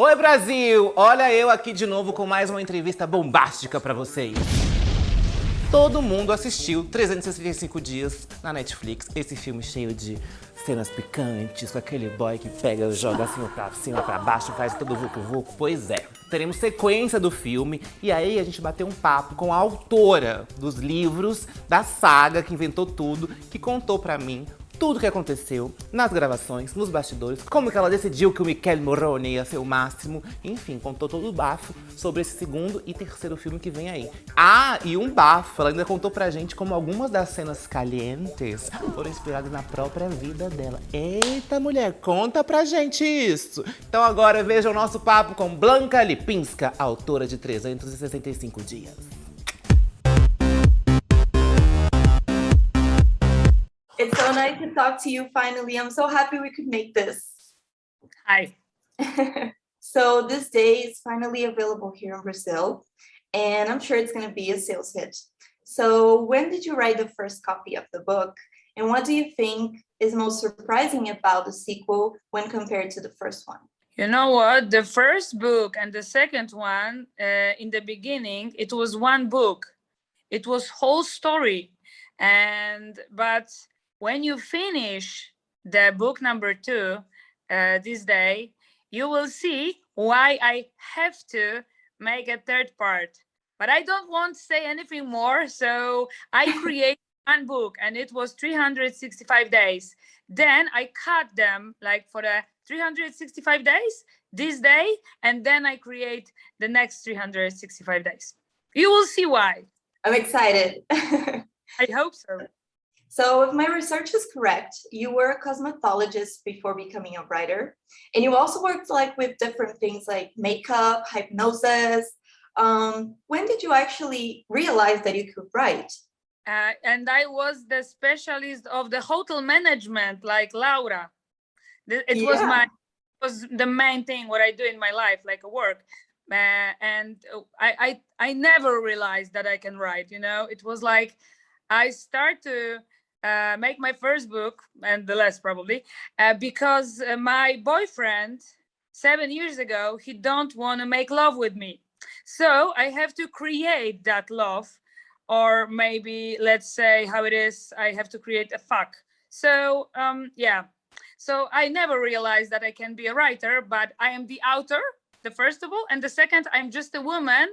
Oi, Brasil! Olha eu aqui de novo com mais uma entrevista bombástica pra vocês. Todo mundo assistiu 365 dias na Netflix, esse filme cheio de cenas picantes, com aquele boy que pega, joga assim pra cima, pra baixo, faz todo vuco-vuco. Pois é, teremos sequência do filme e aí a gente bateu um papo com a autora dos livros da saga que inventou tudo, que contou pra mim tudo o que aconteceu nas gravações, nos bastidores, como que ela decidiu que o Michele Morrone ia ser o Massimo, enfim, contou todo o bafo sobre esse segundo e terceiro filme que vem aí. Ah, e um bafo, ela ainda contou pra gente como algumas das cenas calientes foram inspiradas na própria vida dela. Eita, mulher, conta pra gente isso! Então agora veja o nosso papo com Blanka Lipinska, autora de 365 dias. It's so nice to talk to you finally. I'm so happy we could make this. Hi. So this day is finally available here in Brazil, and I'm sure it's going to be a sales hit. So when did you write the first copy of the book? And what do you think is most surprising about the sequel when compared to the first one? You know what? The first book and the second one, in the beginning, it was one book. It was whole story. But when you finish the book number 2 this day, you will see why I have to make a third part. But I don't want to say anything more. So I created one book and it was 365 days. Then I cut them like for the 365 days this day, and then I create the next 365 days. You will see why. I'm excited. I hope so. So if my research is correct, you were a cosmetologist before becoming a writer. And you also worked like with different things like makeup, hypnosis. When did you actually realize that you could write? And I was the specialist of the hotel management, like Laura. It was the main thing what I do in my life, like work. And I never realized that I can write. You know, it was like I start to make my first book, and the last probably, because my boyfriend 7 years ago, he don't want to make love with me. So I have to create that love, or maybe let's say how it is, I have to create a fuck. So yeah, so I never realized that I can be a writer, but I am the author, the first of all, and the second, I'm just a woman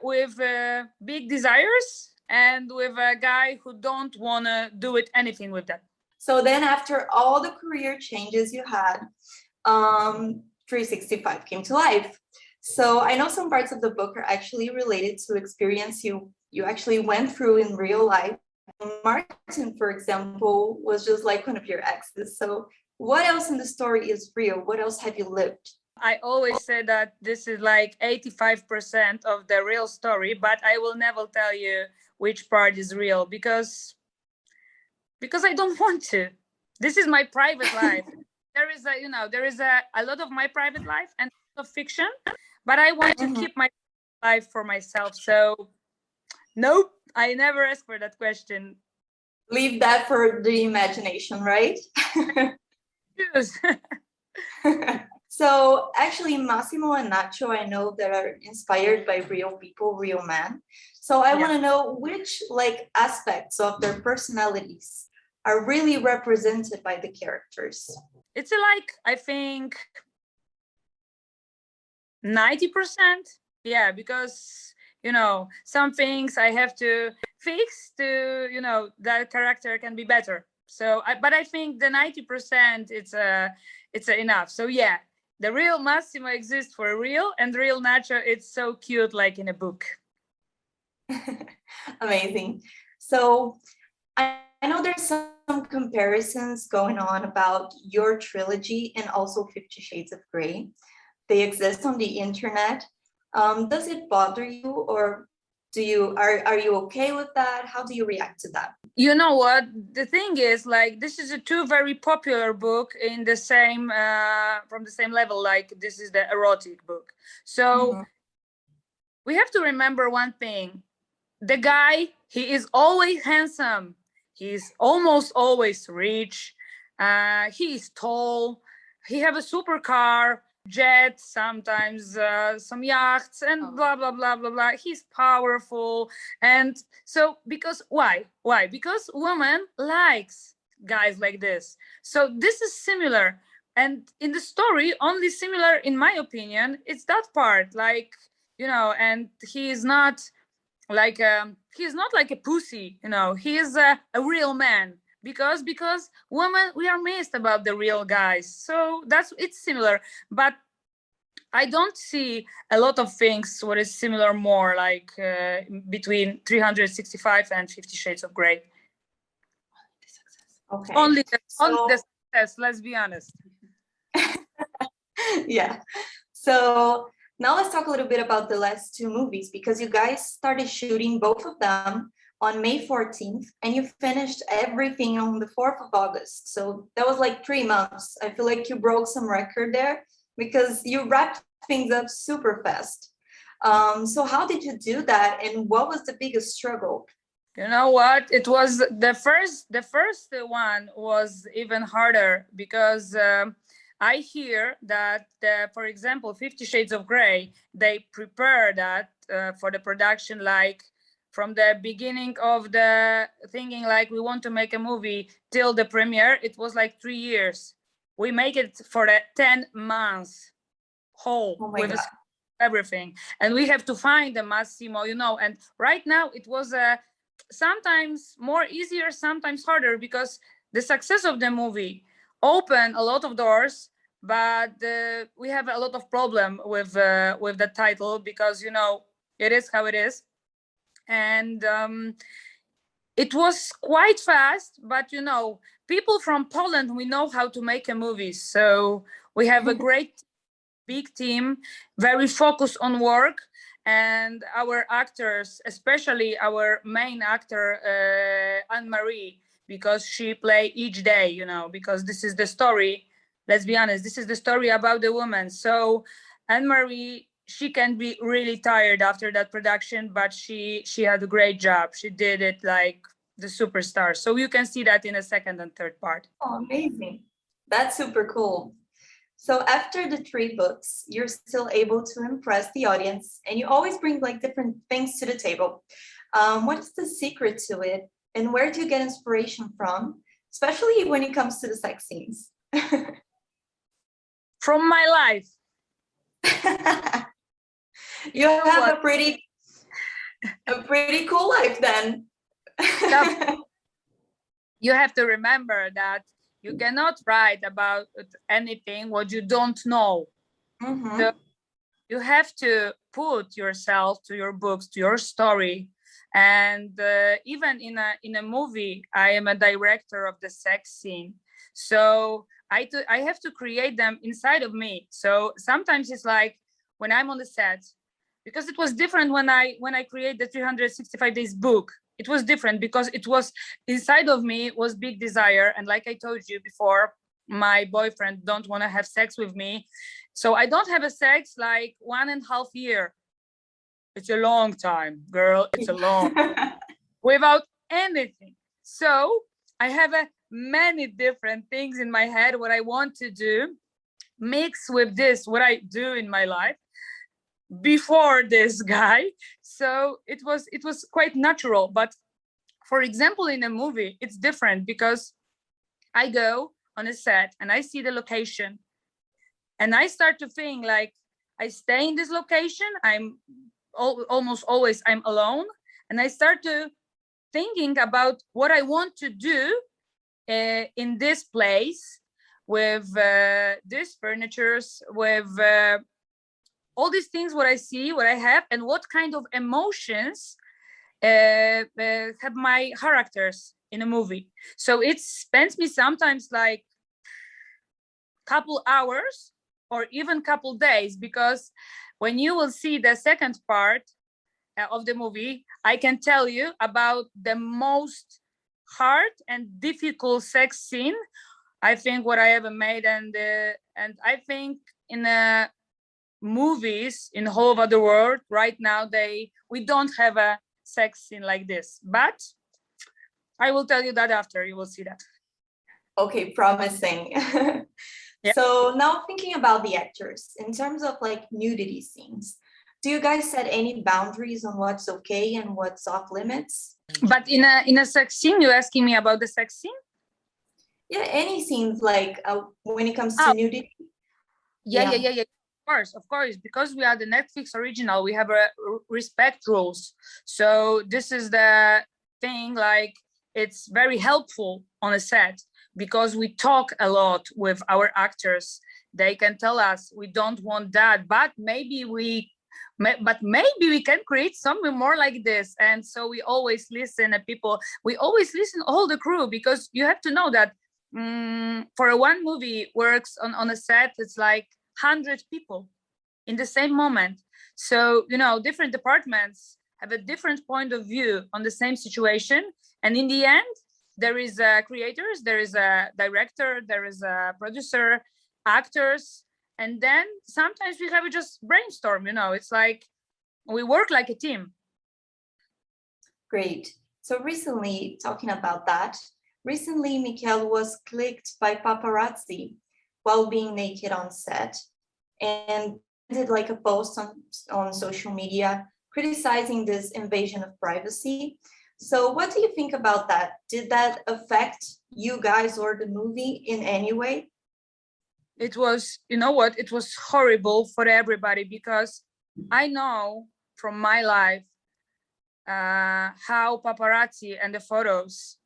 with big desires and with a guy who don't want to do it anything with that. So then after all the career changes you had, 365 came to life. So I know some parts of the book are actually related to experience you actually went through in real life. Martin, for example, was just like one of your exes. So what else in the story is real? What else have you lived? I always say that this is like 85% of the real story, but I will never tell you which part is real because I don't want to. This is my private life. There is a lot of my private life and of fiction, but I want to keep my life for myself. So nope, I never asked for that question. Leave that for the imagination, right? Yes. So actually, Massimo and Nacho, I know that are inspired by real people, real men. So I want to know which like aspects of their personalities are really represented by the characters. It's like, I think 90%. Yeah, because, you know, some things I have to fix to, you know, that character can be better. So, but I think the 90% it's enough. So yeah, the real Massimo exists for real, and the real Nacho, it's so cute, like in a book. Amazing. So I know there's some comparisons going on about your trilogy and also 50 Shades of Grey. They exist on the internet. Does it bother you, or are you okay with that? How do you react to that? You know what? The thing is, like, this is a two very popular book in the same from the same level. Like, this is the erotic book. So we have to remember one thing. The guy, he is always handsome. He's almost always rich. He is tall. He have a supercar. jets, sometimes some yachts, and blah blah blah blah blah. He's powerful, and so why? Because woman likes guys like this. So this is similar, and in the story, only similar in my opinion. It's that part, like, and he is not like a pussy. He is a real man. Because women, we are missed about the real guys. So it's similar, but I don't see a lot of things what is similar more, like between 365 and 50 Shades of Grey. Okay. Only the success, let's be honest. Yeah. So now let's talk a little bit about the last two movies, because you guys started shooting both of them on May 14th, and you finished everything on the 4th of August. So that was like 3 months. I feel like you broke some record there because you wrapped things up super fast. So how did you do that, and what was the biggest struggle? You know what? It was the first one was even harder because I hear that, for example, 50 Shades of Grey, they prepare that for the production, like from the beginning of the thinking, like we want to make a movie till the premiere. It was like 3 years. We make it for the 10 months whole with everything, and we have to find the Massimo, and right now it was sometimes more easier, sometimes harder, because the success of the movie opened a lot of doors, but we have a lot of problem with the title, because it is how it is. And it was quite fast, but people from Poland, we know how to make a movie, so we have a great big team, very focused on work. And our actors, especially our main actor, Anne-Marie, because she play each day, because this is the story. Let's be honest, this is the story about the woman. So Anne-Marie, she can be really tired after that production, but she had a great job. She did it like the superstar. So you can see that in the second and third part. Oh, amazing. That's super cool. So after the 3 books, you're still able to impress the audience, and you always bring like different things to the table. What is the secret to it, and where do you get inspiration from, especially when it comes to the sex scenes? From my life. You have a pretty cool life then. You have to remember that you cannot write about anything what you don't know. Mm-hmm. So you have to put yourself to your books, to your story. And even in a movie, I am a director of the sex scene. So I have to create them inside of me. So sometimes it's like when I'm on the set, because it was different when I create the 365 days book. It was different because it was inside of me, was big desire. And like I told you before, my boyfriend don't want to have sex with me. So I don't have a sex like 1.5 years. It's a long time, girl. It's a long without anything. So I have many different things in my head, what I want to do, mix with this, what I do in my life before this guy. So it was quite natural. But for example, in a movie, it's different because I go on a set and I see the location and I start to think like I stay in this location. I'm almost always I'm alone, and I start to thinking about what I want to do in this place with this furnitures, with all these things, what I see, what I have, and what kind of emotions have my characters in a movie. So it spends me sometimes like couple hours or even couple days, because when you will see the second part of the movie, I can tell you about the most hard and difficult sex scene I think what I ever made, and I think in the movies in whole over the world right now we don't have a sex scene like this, but I will tell you that after you will see that. Okay, promising. Yeah. So now thinking about the actors, in terms of like nudity scenes, do you guys set any boundaries on what's okay and what's off limits? But in a sex scene, you're asking me about the sex scene? Yeah, any scenes like when it comes to nudity. Yeah. Of course, because we are the Netflix original, we have a respect rules. So this is the thing, like it's very helpful on a set because we talk a lot with our actors. They can tell us we don't want that, but maybe we can create something more like this. And so we always listen to people. We always listen all the crew, because you have to know that for one movie works on a set, it's like 100 people in the same moment. So, different departments have a different point of view on the same situation. And in the end, there is creators, there is a director, there is a producer, actors. And then sometimes we have just brainstorm, it's like we work like a team. Great. So recently, talking about that, Michele was clicked by paparazzi while being naked on set, and did like a post on social media criticizing this invasion of privacy. So what do you think about that? Did that affect you guys or the movie in any way? It was, it was horrible for everybody, because I know from my life how paparazzi and the photos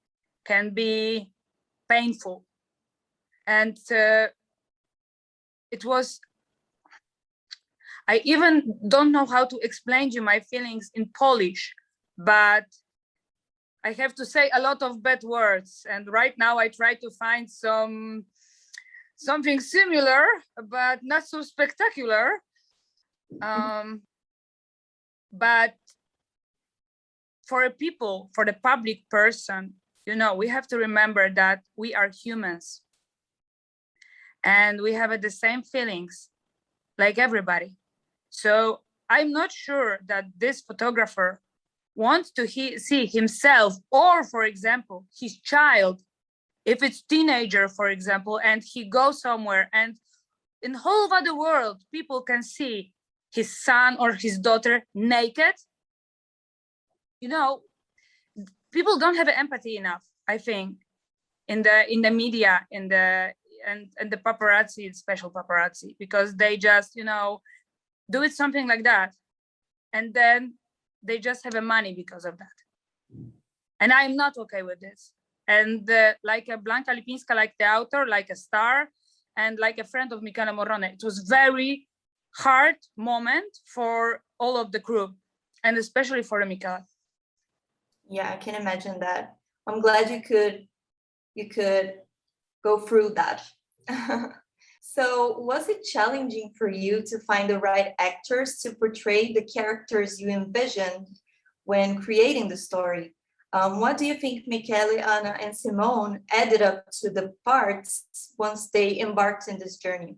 can be painful. And it was, I even don't know how to explain to you my feelings in Polish, but I have to say a lot of bad words. And right now I try to find something similar, but not so spectacular. But for the public person, we have to remember that we are humans and we have the same feelings like everybody. So I'm not sure that this photographer wants to see himself, or for example, his child, if it's teenager, for example, and he goes somewhere and in whole other world, people can see his son or his daughter naked. People don't have empathy enough, I think, in the media, and the paparazzi, special paparazzi, because they just, do it something like that. And then they just have a money because of that. And I'm not okay with this. And like a Blanka Lipinska, like the author, like a star, and like a friend of Michele Morrone, it was very hard moment for all of the crew, and especially for Michele. Yeah, I can imagine that. I'm glad you could go through that. So was it challenging for you to find the right actors to portray the characters you envisioned when creating the story? What do you think Michele, Anna, and Simone added up to the parts once they embarked in this journey?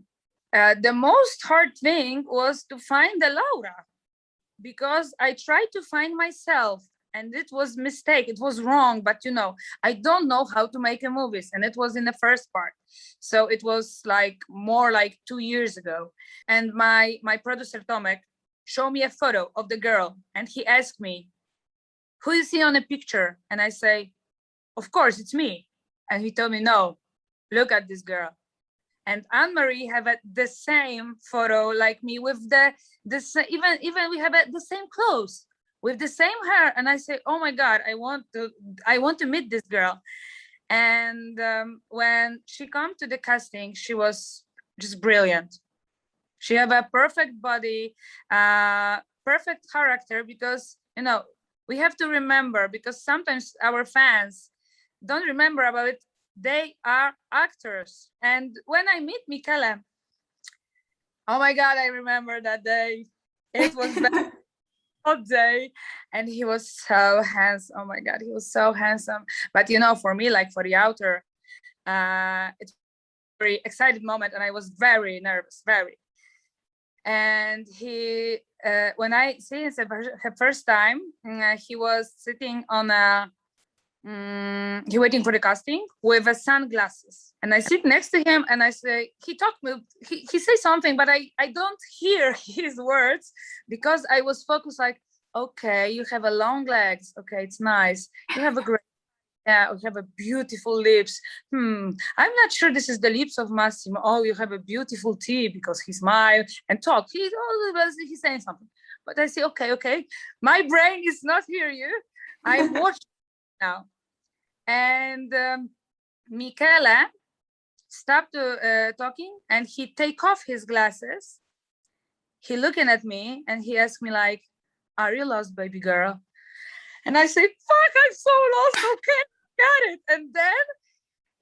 The most hard thing was to find the Laura, because I tried to find myself, and it was mistake. It was wrong, but I don't know how to make a movies, and it was in the first part. So it was like more like 2 years ago. And my producer Tomek showed me a photo of the girl, and he asked me, "Who is he on a picture?" And I say, "Of course, it's me." And he told me, "No, look at this girl." And Anne-Marie have the same photo like me, with even we have the same clothes, with the same hair. And I say, "Oh my God, I want to meet this girl." And when she come to the casting, she was just brilliant. She have a perfect body, perfect character, because we have to remember, because sometimes our fans don't remember about it, they are actors. And when I meet Michele, oh my God, I remember that day. It was that hot day, and he was so handsome. Oh my God, he was so handsome. But for me, like for the author, it's a very excited moment, and I was very nervous, very. And he, when I see him the first time, he was sitting on a he waiting for the casting with sunglasses, and I sit next to him and I say, he say something, but I don't hear his words because I was focused like, okay, you have a long legs, okay, it's nice, you have a great, yeah, you have a beautiful lips. I'm not sure this is the lips of Massimo. Oh, you have a beautiful teeth, because he smiled and talked. He's saying something. But I say, okay. My brain is not hear you. I'm watching now. And Michele stopped talking, and he take off his glasses. He looking at me and he asked me like, are you lost, baby girl? And I said, fuck, I'm so lost. Okay, got it. And then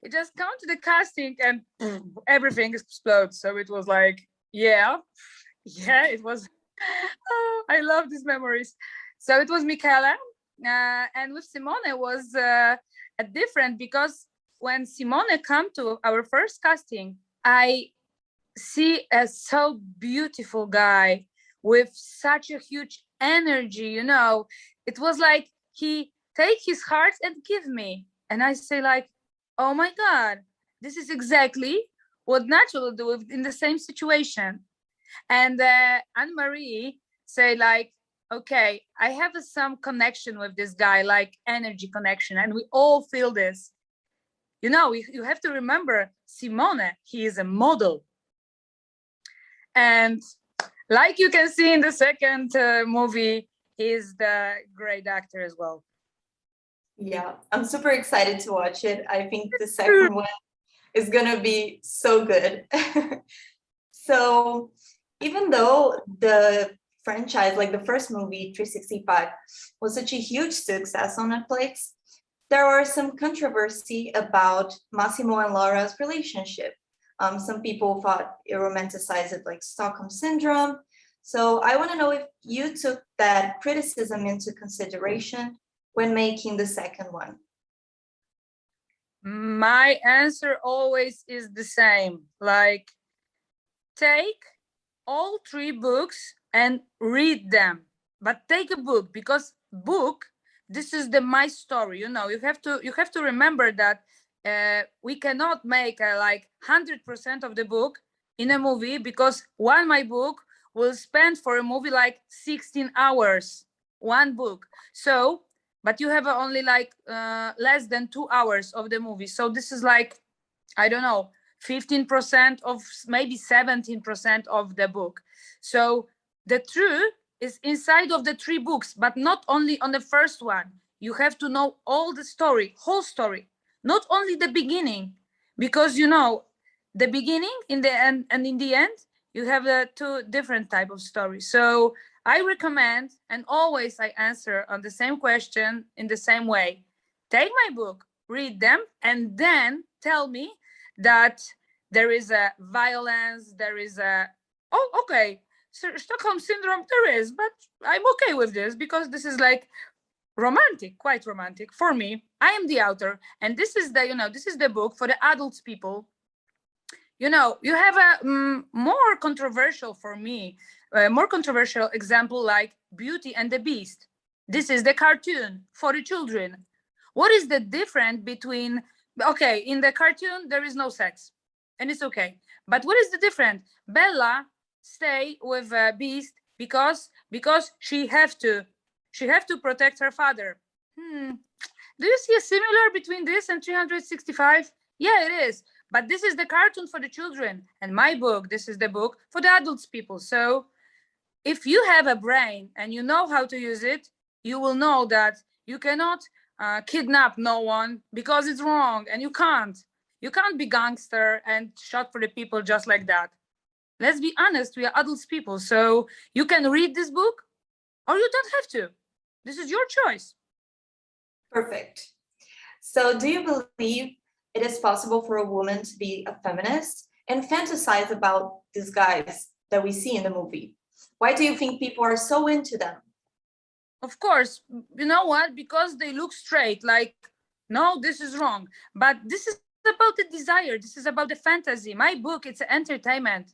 it just come to the casting and everything explodes. So it was like, yeah, it was. Oh, I love these memories. So it was Michele. And with Simone was different, because when Simone come to our first casting, I see a so beautiful guy with such a huge energy, you know. It was like he take his heart and give me, and I say like, oh my God, this is exactly what natural do in the same situation. And Anne-Marie say like, okay, I have some connection with this guy, like energy connection, and we all feel this. You know, you have to remember, Simone, he is a model. And like you can see in the second movie, he's the great actor as well. Yeah, I'm super excited to watch it. I think the second one is gonna be so good. So even though the franchise, like the first movie, 365, was such a huge success on Netflix, there was some controversy about Massimo and Laura's relationship. Some people thought it romanticized it like Stockholm Syndrome. So I want to know if you took that criticism into consideration when making the second one. My answer always is the same. Like, take all 3 books and read them, but take a book, because book, this is my story. You know, you have to remember that we cannot make like 100% of the book in a movie, because my book will spend for a movie like 16 hours, one book. So, but you have only like less than 2 hours of the movie. So this is like, I don't know, 15% of maybe 17% of the book. So the truth is inside of the 3 books, but not only on the first one. You have to know all the story, whole story, not only the beginning, because you know, the beginning, in the end, and in the end, you have 2 different type of stories. So I recommend, and always I answer on the same question in the same way. Take my book, read them, and then tell me that there is a violence, there is a, oh, okay, Stockholm Syndrome there is, but I'm okay with this, because this is like romantic, quite romantic for me. I am the author, and this is the, you know, this is the book for the adults people. You know, you have a more controversial, for me, more controversial example like Beauty and the Beast. This is the cartoon for the children. What is the difference between, okay, in the cartoon there is no sex, and it's okay. But what is the difference? Bella stay with Beast because she have to protect her father. Do you see a similar between this and 365? Yeah, it is. But this is the cartoon for the children, and my book, this is the book for the adults people. So if you have a brain and you know how to use it, you will know that you cannot kidnap no one, because it's wrong, and you can't be gangster and shot for the people just like that. Let's be honest, we are adults people, so you can read this book or you don't have to. This is your choice. Perfect. So do you believe it is possible for a woman to be a feminist and fantasize about these guys that we see in the movie? Why do you think people are so into them? Of course, you know what? Because they look straight, like, no, this is wrong. But this is about the desire. This is about the fantasy. My book, it's entertainment.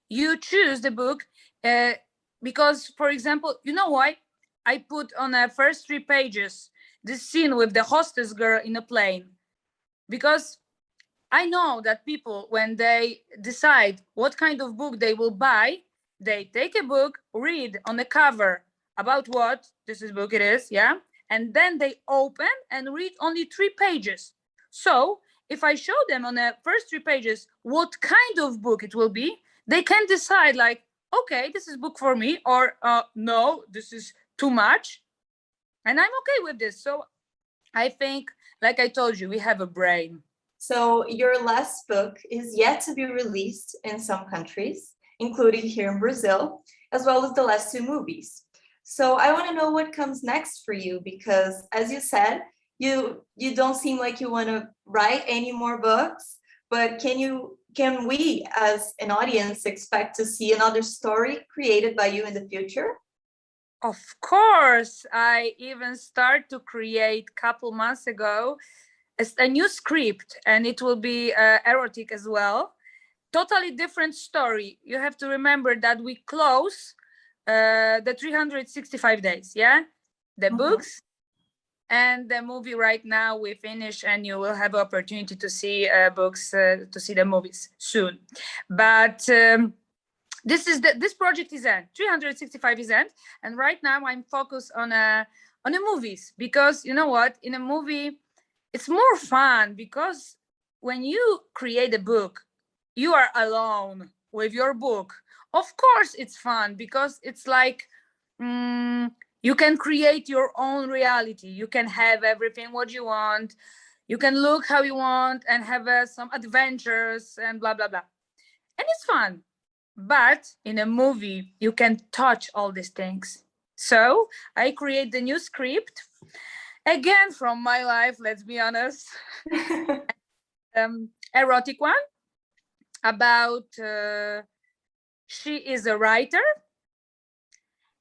You choose the book because, for example, you know why? I put on the first 3 pages, this scene with the hostess girl in a plane, because I know that people, when they decide what kind of book they will buy, they take a book, read on the cover about what this is book it is, yeah, and then they open and read only 3 pages. So if I show them on the first 3 pages what kind of book it will be, they can decide like, okay, this is book for me, or no, this is too much, and I'm okay with this. So I think, like I told you, we have a brain. So your last book is yet to be released in some countries, including here in Brazil, as well as the last 2 movies. So I want to know what comes next for you, because as you said, you don't seem like you want to write any more books, but can we as an audience expect to see another story created by you in the future? Of course, I even started to create a couple months ago a new script, and it will be erotic as well. Totally different story. You have to remember that we close the 365 days, yeah? The books and the movie right now we finish, and you will have opportunity to see books, to see the movies soon. But this project is end. 365 is end, and right now I'm focused on the movies, because you know what? In a movie, it's more fun, because when you create a book, you are alone with your book. Of course, it's fun, because it's like you can create your own reality. You can have everything what you want. You can look how you want and have some adventures and blah, blah, blah. And it's fun. But in a movie, you can touch all these things. So I create the new script, again from my life, let's be honest. Erotic one, about she is a writer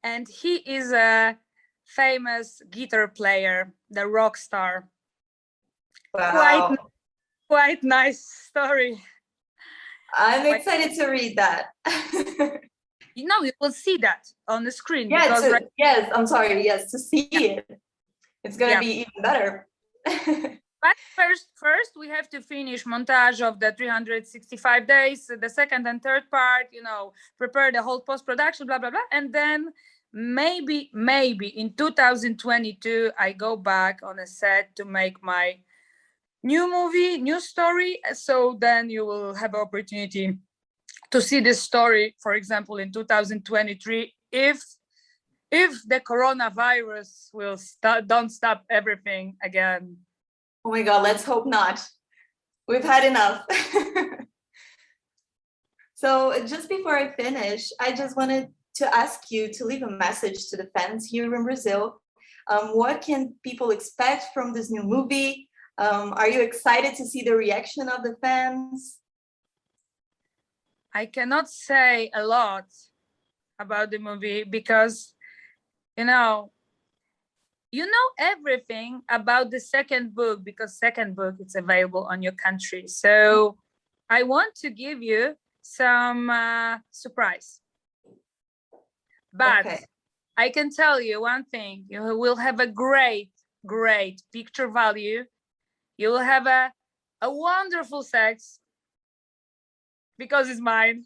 and he is a famous guitar player, the rock star. Wow. Quite nice story. I'm excited to read that. You will see that on the screen. Yeah, yes, I'm sorry, yes, to see it. It's going to be even better. But first we have to finish montage of the 365 days, the second and third part, prepare the whole post-production, blah, blah, blah. And then maybe in 2022, I go back on a set to make my new movie, new story. So then you will have opportunity to see this story, for example, in 2023, if the coronavirus will don't stop everything again. Oh my God, let's hope not. We've had enough. So just before I finish, I just wanted to ask you to leave a message to the fans here in Brazil. What can people expect from this new movie? Are you excited to see the reaction of the fans? I cannot say a lot about the movie because, you know everything about the second book, because second book is available on your country. So I want to give you some surprise. But okay. I can tell you one thing, you will have a great picture value. You will have a wonderful sex, because it's mine.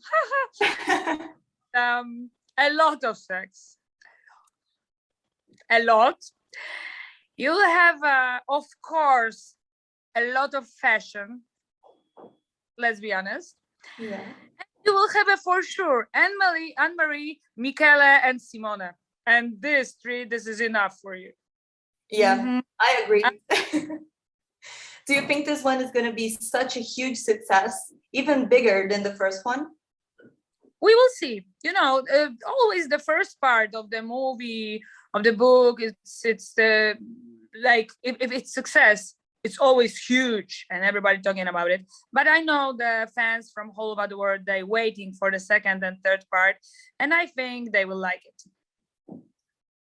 A lot of sex. A lot. You'll have, of course, a lot of fashion. Let's be honest. Yeah. And you will have a for sure Anne-Marie, Michele, and Simone. And this is enough for you. Yeah, I agree. Do you think this one is going to be such a huge success, even bigger than the first one? We will see. Always the first part of the movie, of the book, it's like if it's success, it's always huge and everybody talking about it. But I know the fans from all over the world, they're waiting for the second and third part, and I think they will like it.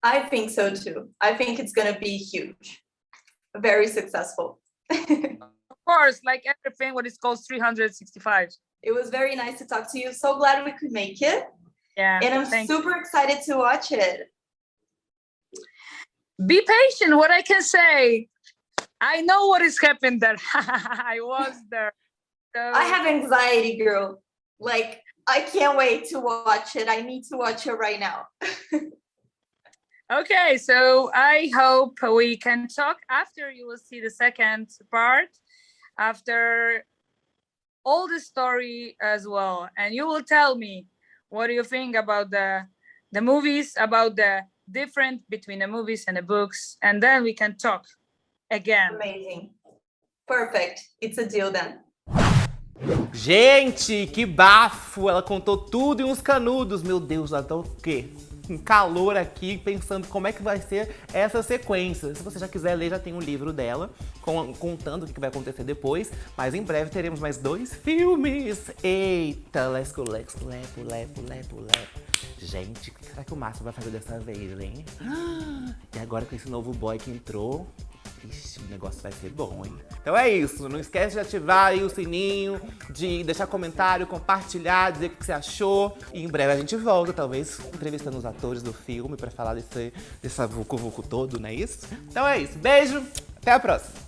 I think so too. I think it's going to be huge, very successful. Of course, like everything, what is called 365. It was very nice to talk to you. So glad we could make it. Yeah. And I'm super excited to watch it. be patient. What I can say, I know what is happening there. I was there. So... I have anxiety, girl. Like, I can't wait to watch it. I need to watch it right now. Okay, so I hope we can talk after you will see the second part, after all the story as well. And you will tell me what do you think about the movies, about the difference between the movies and the books, and then we can talk again. Amazing. Perfect. It's a deal then. Gente, que bafo! Ela contou tudo em uns canudos. Meu Deus, ela tá o quê? Com calor aqui, pensando como é que vai ser essa sequência. Se você já quiser ler, já tem um livro dela, contando o que vai acontecer depois. Mas em breve teremos mais 2 filmes. Eita, lepo. Gente, o que será que o Massimo vai fazer dessa vez, hein? E agora com esse novo boy que entrou... Ixi, o negócio vai ser bom, hein? Então é isso, não esquece de ativar aí o sininho, de deixar comentário, compartilhar, dizer o que você achou. E em breve a gente volta, talvez entrevistando os atores do filme pra falar dessa vuco-vuco todo, não é isso? Então é isso, beijo, até a próxima!